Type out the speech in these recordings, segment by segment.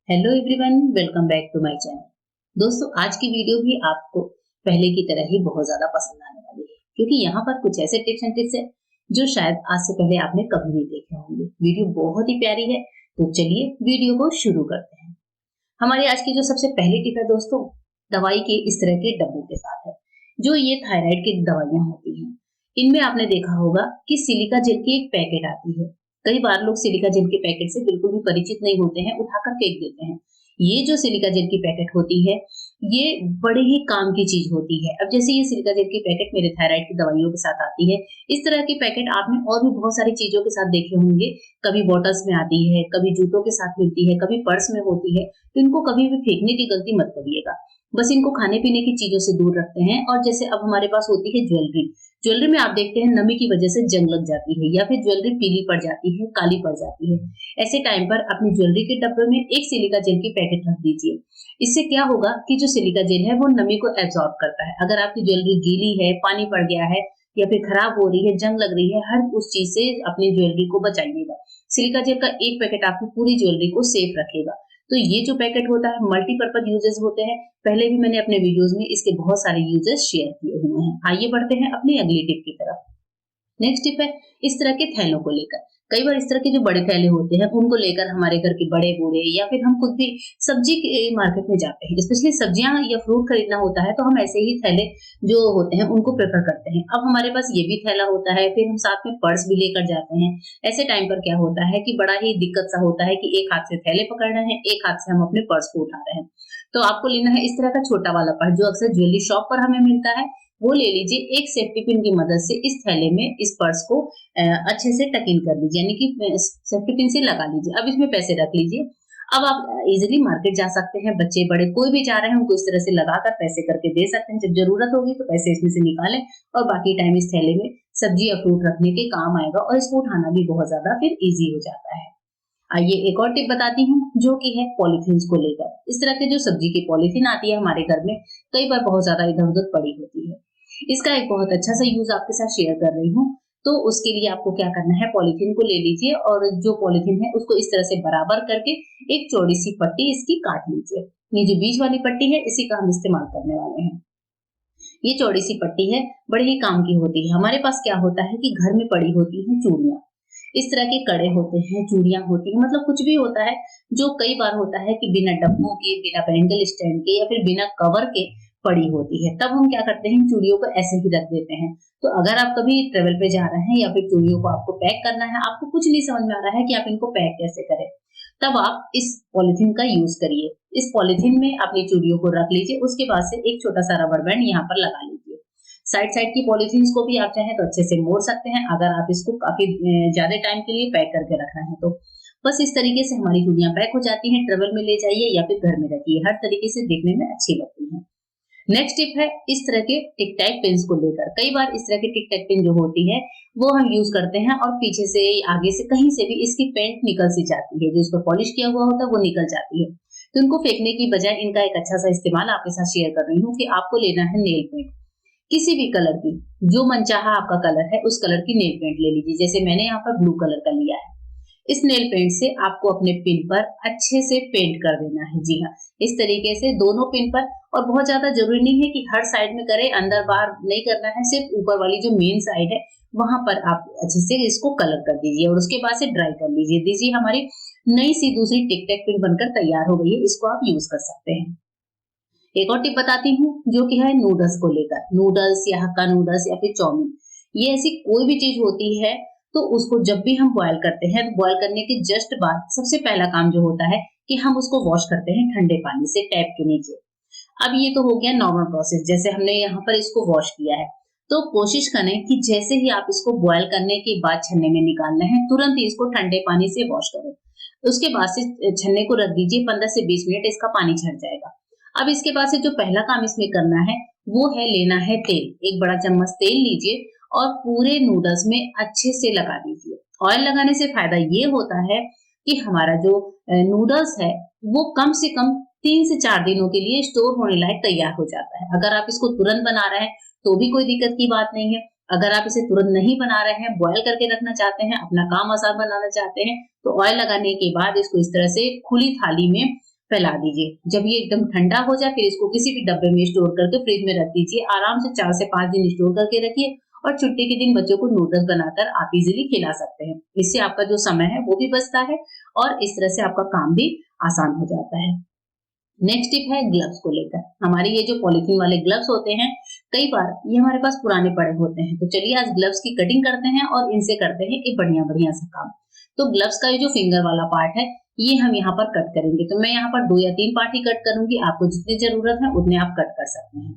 Hello everyone, welcome back to my channel. दोस्तों, आज की वीडियो भी आपको पहले की तरह ही बहुत ज्यादा पसंद आने वाली है, क्योंकि यहाँ पर कुछ ऐसे टिप्स एंड ट्रिक्स है जो शायद आज से पहले आपने कभी नहीं देखे होंगे। वीडियो बहुत ही प्यारी है, तो चलिए वीडियो को शुरू करते हैं। हमारी आज की जो सबसे पहली टिप है दोस्तों, दवाई के इस तरह के डब्बों के साथ है। जो ये थायराइड की दवाइयां होती हैं, इनमें आपने देखा होगा कि सिलिका जेल की एक पैकेट आती है। कई बार लोग सिलिका जेल के पैकेट से बिल्कुल भी परिचित नहीं होते हैं, उठाकर फेंक देते हैं। ये जो सिलिका जेल की पैकेट होती है, ये बड़े ही काम की चीज होती है। अब जैसे ये सिलिका जेल की पैकेट मेरे थायराइड की दवाइयों के साथ आती है, इस तरह की पैकेट आपने और भी बहुत सारी चीजों के साथ देखे होंगे। कभी बॉटल्स में आती है, कभी जूतों के साथ मिलती है, कभी पर्स में होती है। तो इनको कभी भी फेंकने की गलती मत करिएगा। बस इनको खाने पीने की चीजों से दूर रखते हैं। और जैसे अब हमारे पास होती है ज्वेलरी, ज्वेलरी में आप देखते हैं नमी की वजह से जंग लग जाती है, या फिर ज्वेलरी पीली पड़ जाती है, काली पड़ जाती है। ऐसे टाइम पर अपनी ज्वेलरी के डब्बे में एक सिलिका जेल की पैकेट रख दीजिए। इससे क्या होगा कि जो सिलिका जेल है वो नमी को एब्जॉर्ब करता है। अगर आपकी ज्वेलरी गीली है, पानी पड़ गया है, या फिर खराब हो रही है, जंग लग रही है, हर उस चीज से अपनी ज्वेलरी को बचाइएगा। सिलिका जेल का एक पैकेट आपकी पूरी ज्वेलरी को सेफ रखेगा। तो ये जो पैकेट होता है, मल्टीपर्पज यूजेस होते हैं। पहले भी मैंने अपने वीडियोस में इसके बहुत सारे यूजेस शेयर किए हुए हैं। आइए बढ़ते हैं अपनी अगली टिप की तरफ। नेक्स्ट टिप है इस तरह के थैलों को लेकर। कई बार इस तरह के जो बड़े थैले होते हैं, उनको लेकर हमारे घर के बड़े बूढ़े या फिर हम खुद भी सब्जी के मार्केट में जाते हैं, स्पेशली सब्जियां या फ्रूट खरीदना होता है, तो हम ऐसे ही थैले जो होते हैं उनको प्रेफर करते हैं। अब हमारे पास ये भी थैला होता है, फिर हम साथ में पर्स भी लेकर जाते हैं। ऐसे टाइम पर क्या होता है कि बड़ा ही दिक्कत सा होता है कि एक हाथ से थैले पकड़ रहे हैं, एक हाथ से हम अपने पर्स को उठा रहे हैं। तो आपको लेना है इस तरह का छोटा वाला पर्स, जो अक्सर ज्वेलरी शॉप पर हमें मिलता है। वो ले लीजिए। एक सेफ्टी पिन की मदद से इस थैले में इस पर्स को अच्छे से टक इन कर लीजिए, यानी कि सेफ्टी पिन से लगा लीजिए। अब इसमें पैसे रख लीजिए। अब आप इजीली मार्केट जा सकते हैं, बच्चे बड़े कोई भी जा रहे हैं उनको इस तरह से लगाकर पैसे करके दे सकते हैं। जब जरूरत होगी तो पैसे इसमें से निकालें, और बाकी टाइम इस थैले में सब्जी या फ्रूट रखने के काम आएगा, और इसको उठाना भी बहुत ज्यादा फिर ईजी हो जाता है। आइए एक और टिप बताती हूँ, जो कि है पॉलीथीन को लेकर। इस तरह के जो सब्जी की पॉलीथीन आती है हमारे घर में, कई बार बहुत ज्यादा इधर उधर पड़ी होती है। इसका एक बहुत अच्छा सा यूज आपके साथ शेयर कर रही हूँ। तो उसके लिए आपको क्या करना है, पॉलीथीन को ले लीजिए, और जो पॉलीथीन है उसको इस तरह से बराबर करके एक चौड़ी सी पट्टी इसकी काट लीजिए। ये जो बीच वाली पट्टी है, इसी का हम इस्तेमाल करने वाले हैं। ये चौड़ी सी पट्टी है, बड़े ही काम की होती है। हमारे पास क्या होता है कि घर में पड़ी होती है चूड़ियां, इस तरह के कड़े होते हैं, चूड़ियां होती हैं, मतलब कुछ भी होता है जो कई बार होता है कि बिना डब्बों के, बिना बैंगल स्टैंड के, या फिर बिना कवर के पड़ी होती है। तब हम क्या करते हैं, चूड़ियों को ऐसे ही रख देते हैं। तो अगर आप कभी ट्रेवल पे जा रहे हैं, या फिर चूड़ियों को आपको पैक करना है, आपको कुछ नहीं समझ में आ रहा है कि आप इनको पैक कैसे करें, तब आप इस पॉलिथीन का यूज करिए। इस पॉलिथीन में अपनी चूड़ियों को रख लीजिए। उसके बाद से एक छोटा सा रबर बैंड यहाँ पर लगा लीजिए। साइड साइड की पॉलिथीन्स को भी आप चाहें तो अच्छे से मोड़ सकते हैं, अगर आप इसको काफी ज्यादा टाइम के लिए पैक करके रख रहे हैं तो। बस इस तरीके से हमारी चूड़ियां पैक हो जाती हैं। ट्रेवल में ले जाइए या फिर घर में रखिए, हर तरीके से देखने में अच्छी लगती है। नेक्स्ट टिप है इस तरह के टिक टैक पेन्स को लेकर। कई बार इस तरह की टिक टैक पेन जो होती है, वो हम यूज करते हैं, और पीछे से, आगे से, कहीं से भी इसकी पेंट निकल सी जाती है। जो इस पर पॉलिश किया हुआ होता है वो निकल जाती है। तो इनको फेंकने की बजाय इनका एक अच्छा सा इस्तेमाल आपके साथ शेयर कर रही हूँ कि आपको लेना है नेल पेंट, किसी भी कलर की, जो मनचाहा आपका कलर है उस कलर की नेल पेंट ले लीजिए। जैसे मैंने यहाँ पर ब्लू कलर का लिया है। इस नेल पेंट से आपको अपने पिन पर अच्छे से पेंट कर देना है। जी हाँ, इस तरीके से दोनों पिन पर। और बहुत ज्यादा जरूरी नहीं है कि हर साइड में करें, अंदर बाहर नहीं करना है, सिर्फ ऊपर वाली जो मेन साइड है वहां पर आप अच्छे से इसको कलर कर दीजिए, और उसके बाद से ड्राई कर लीजिए। दीजिए, हमारी नई सी दूसरी टिक टैक पिन बनकर तैयार हो गई है। इसको आप यूज कर सकते हैं। एक और टिप बताती हूँ, जो कि है नूडल्स को लेकर। नूडल्स या हक्का नूडल्स या फिर चाउमीन, ये ऐसी कोई भी चीज होती है, तो उसको जब भी हम बॉयल करते हैं, तो बॉयल करने के जस्ट बाद सबसे पहला काम जो होता है कि हम उसको वॉश करते हैं ठंडे पानी से, टैप के नीचे। अब ये तो हो गया नॉर्मल प्रोसेस, जैसे हमने यहाँ पर इसको वॉश किया है। तो कोशिश करें कि जैसे ही आप इसको बॉयल करने के बाद छन्ने में निकालना है, तुरंत ही इसको ठंडे पानी से वॉश करें। उसके बाद से छन्ने को रख दीजिए, 15 से 20 मिनट इसका पानी छट जाएगा। अब इसके बाद से जो पहला काम इसमें करना है, वो है लेना है तेल। एक बड़ा चम्मच तेल लीजिए, और पूरे नूडल्स में अच्छे से लगा दीजिए। ऑयल लगाने से फायदा ये होता है कि हमारा जो नूडल्स है, वो कम से कम 3 से 4 दिनों के लिए स्टोर होने लायक तैयार हो जाता है। अगर आप इसको तुरंत बना रहे हैं तो भी कोई दिक्कत की बात नहीं है। अगर आप इसे तुरंत नहीं बना रहे हैं, बॉयल करके रखना चाहते हैं, अपना काम आसान बनाना चाहते हैं, तो ऑयल लगाने के बाद इसको इस तरह से खुली थाली में फैला दीजिए। जब ये एकदम ठंडा हो जाए फिर इसको किसी भी डब्बे में स्टोर करके फ्रिज में रख दीजिए। आराम से 4 से 5 दिन स्टोर करके रखिए और छुट्टी के दिन बच्चों को नूडल्स बनाकर आप इजीली खिला सकते हैं। इससे आपका जो समय है वो भी बचता है और इस तरह से आपका काम भी आसान हो जाता है। नेक्स्ट टिप है ग्लव्स को लेकर। हमारे ये जो पॉलिथीन वाले ग्लव्स होते हैं, कई बार ये हमारे पास पुराने पड़े होते हैं। तो चलिए आज ग्लव्स की कटिंग करते हैं और इनसे करते हैं एक बढ़िया-बढ़िया सा काम। तो ग्लव्स का ये जो फिंगर वाला पार्ट है, ये हम यहाँ पर कट करेंगे। तो मैं यहाँ पर 2 या 3 पार्ट ही कट करूँगी। आपको जितनी ज़रूरत है उतने आप कट कर सकते हैं।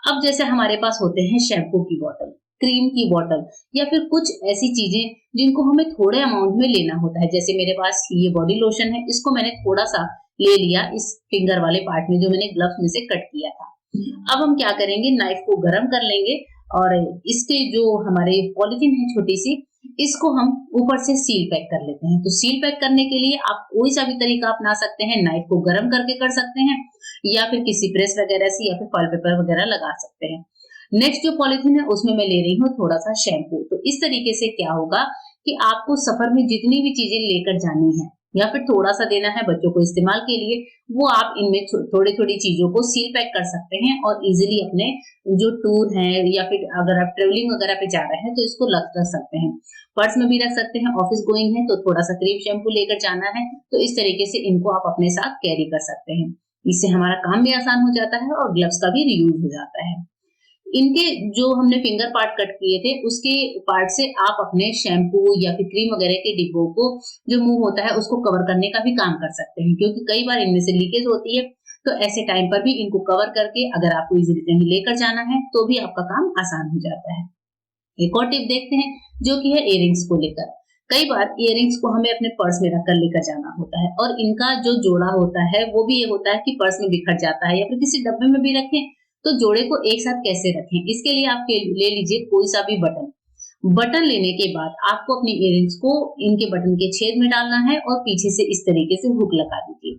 अब जैसे हमारे पास होते हैं शैम्पू की बॉटल, क्रीम की बॉटल या फिर कुछ ऐसी चीजें जिनको हमें थोड़े अमाउंट में लेना होता है। जैसे मेरे पास ये बॉडी लोशन है, इसको मैंने थोड़ा सा ले लिया इस फिंगर वाले पार्ट में जो मैंने ग्लव्स में से कट किया था। अब हम क्या करेंगे, नाइफ को गरम कर लेंगे और इसके जो हमारे पॉलिथीन है छोटी सी, इसको हम ऊपर से सील पैक कर लेते हैं। तो सील पैक करने के लिए आप कोई सा भी तरीका अपना सकते हैं। नाइफ को गरम करके कर सकते हैं या फिर किसी प्रेस वगैरह से या फिर फॉइल पेपर वगैरह लगा सकते हैं। नेक्स्ट जो पॉलिथीन है उसमें मैं ले रही हूँ थोड़ा सा शैम्पू। तो इस तरीके से क्या होगा कि आपको सफर में जितनी भी चीजें लेकर जानी है या फिर थोड़ा सा देना है बच्चों को इस्तेमाल के लिए, वो आप इनमें थोड़ी थोड़ी चीजों को सील पैक कर सकते हैं और इजीली अपने जो टूर है या फिर अगर आप ट्रेवलिंग वगैरह पे जा रहे हैं तो इसको रख सकते हैं। पर्स में भी रख सकते हैं। ऑफिस गोइंग है तो थोड़ा सा क्रीम शैम्पू लेकर जाना है तो इस तरीके से इनको आप अपने साथ कैरी कर सकते हैं। इससे हमारा काम भी आसान हो जाता है और ग्लव्स का भी रीयूज हो जाता है। इनके जो हमने फिंगर पार्ट कट किए थे उसके पार्ट से आप अपने शैम्पू या फिर क्रीम वगैरह के डिब्बों को जो मुंह होता है उसको कवर करने का भी काम कर सकते हैं, क्योंकि कई बार इनमें से लीकेज होती है। तो ऐसे टाइम पर भी इनको कवर करके अगर आपको इजीली कहीं लेकर जाना है तो भी आपका काम आसान हो जाता है। एक और टिप देखते हैं जो कि है इयररिंग्स को लेकर। कई बार इयररिंग्स को हमें अपने पर्स में रखकर लेकर जाना होता है और इनका जो जोड़ा होता है वो भी ये होता है कि पर्स में बिखर जाता है या फिर किसी डब्बे में भी रखें तो जोड़े को एक साथ कैसे रखें। इसके लिए आप ले लीजिए कोई सा भी बटन। बटन लेने के बाद आपको अपनी इयररिंग्स को इनके बटन के छेद में डालना है और पीछे से इस तरीके से हुक लगा दीजिए।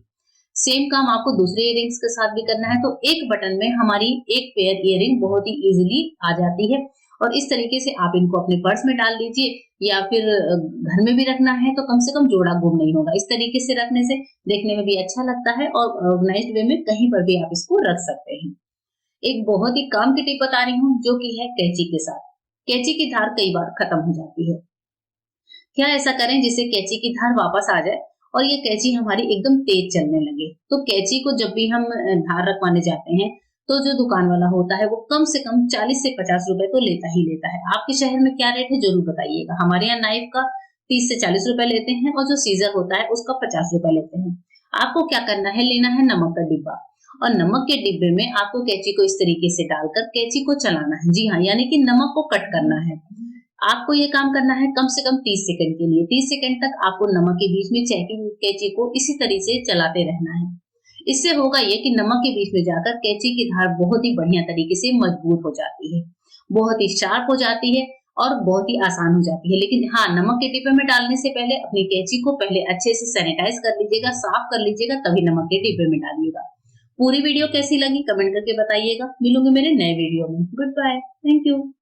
सेम काम आपको दूसरे इयररिंग्स के साथ भी करना है। तो एक बटन में हमारी एक पेयर इयररिंग बहुत ही इजीली आ जाती है और इस तरीके से आप इनको अपने पर्स में डाल लीजिए या फिर घर में भी रखना है तो कम से कम जोड़ा गुम नहीं होगा। इस तरीके से रखने से देखने में भी अच्छा लगता है और ऑर्गेनाइज्ड वे में कहीं पर भी आप इसको रख सकते हैं। एक बहुत ही काम की टिप बता रही हूँ जो कि है कैंची के साथ। कैंची की धार कई बार खत्म हो जाती है। क्या ऐसा करें जिससे कैंची की धार वापस आ जाए और ये कैंची हमारी एकदम तेज चलने लगे। तो कैंची को जब भी हम धार रखवाने जाते हैं तो जो दुकान वाला होता है वो कम से कम 40 से 50 रुपए तो लेता ही लेता है। आपके शहर में क्या रेट है जरूर बताइएगा। हमारे यहाँ नाइफ का 30 से 40 रुपए लेते हैं और जो सीजर होता है उसका 50 रुपए लेते हैं। आपको क्या करना है, लेना है नमक का डिब्बा और नमक के डिब्बे में आपको कैंची को इस तरीके से डालकर कैंची को चलाना है। जी हाँ, यानी कि नमक को कट करना है। आपको ये काम करना है कम से कम 30 सेकंड के लिए। 30 सेकंड तक आपको नमक के बीच में कैंची को इसी तरह से चलाते रहना है। इससे होगा ये कि नमक के बीच में जाकर कैंची की धार बहुत ही बढ़िया तरीके से मजबूत हो जाती है, बहुत ही शार्प हो जाती है और बहुत ही आसान हो जाती है। लेकिन हाँ, नमक के डिब्बे में डालने से पहले अपनी कैंची को पहले अच्छे से सैनिटाइज कर लीजिएगा, साफ कर लीजिएगा, तभी नमक के डिब्बे में डालिएगा। पूरी वीडियो कैसी लगी कमेंट करके बताइएगा। मिलूंगी मेरे नए वीडियो में। Goodbye, thank you.